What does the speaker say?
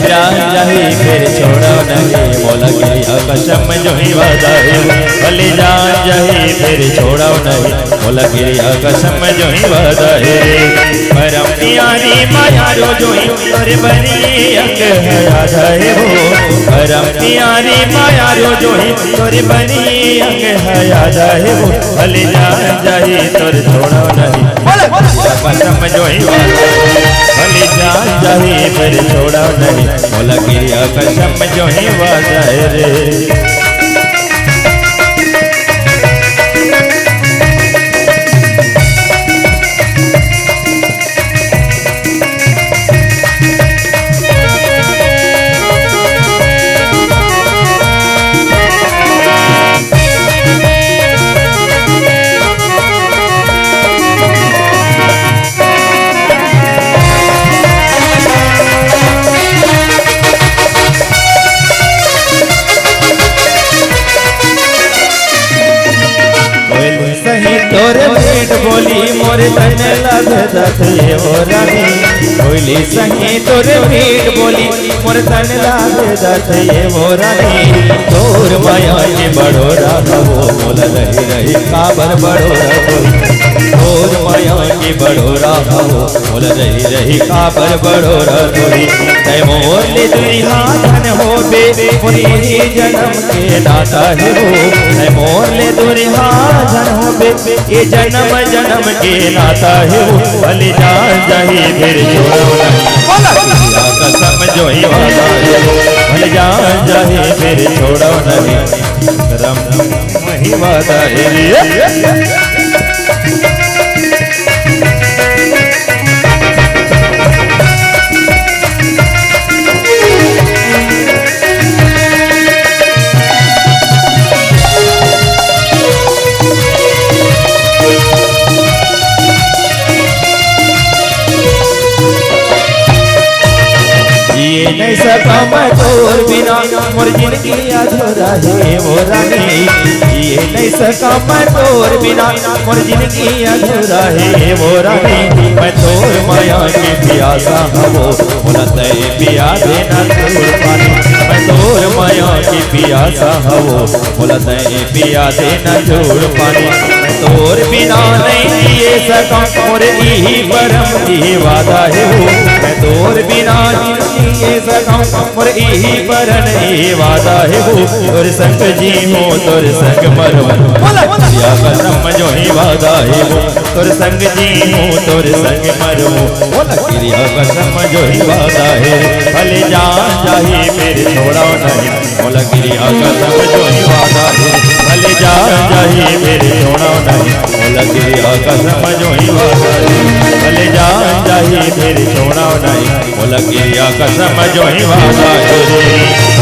जा जाही फिर छोड़ो नहीं मोला गिरिया कसम जो ही वादा है भले जा जाही फिर छोड़ो नहीं मोला गिरिया कसम जो ही वादा है परम प्यारी माया रो जो ही तोरे बनी अंग है याद है वो परम प्यारी माया रो जो ही तोरे बनी अंग है याद है वो भले जा जाही तोरे छोड़ो नहीं कसम जो ही वादा भले जा जाही फिर छोड़ो नहीं मोला गिरिया कसम जो ही वादा है रे तोरे भेंट बोली मोरे तन लागत ये हो रानी बोली सही तोरे भेंट बोली मोरे तन लागत ये हो रानी तोर माया के बड़ोरा हो मोल रही रही काबर बड़ोरा तोर माया के बड़ोरा हो मोल रही रही काबर बड़ोरा तोरी तय मोर ले दुनिया धन हो बे मोरी जन्म के दाता है हो तय मोर ले दुनिया धन हो बे ये जन्म जन्म के नाता है वो भले जा जाही फिर छोड़ो नहीं कसम जो ही वादा है भले जा जाही फिर छोड़ो नहीं रम ही वादा है नहीं सका मैं तोर बिना मोर जिंदगी अधूरा है वो रानी ये नहीं सका मैं तोर बिना मोर जिंदगी अधूरा है वो रानी मैं तोर माया की प्यासा हवो मोला तय पिया देना तोर पानी मैं तोर माया की प्यासा हवो मोला तय पिया देना तोर पानी तोर बिना नहीं जिए सका मोर ई परम की वादा है वो मैं तोर बिना ये सका मोर ई परन ई वादा है वो तोर संग जी हो तोर संग मरो या कसम जो ही वादा है वो तोर संग जी हो तोर संग मरो गिरिया कसम जो ही वादा है भले जा जाही फिर छोड़ो नहीं मोला गिरिया कसम जो ही वादा है भले जा जाही फिर छोड़ो नहीं मोला गिरिया कसम जो ही वादा है भले जा जाही फिर छोड़ो नहीं मोला गिरिया कसम जो ही वादा है।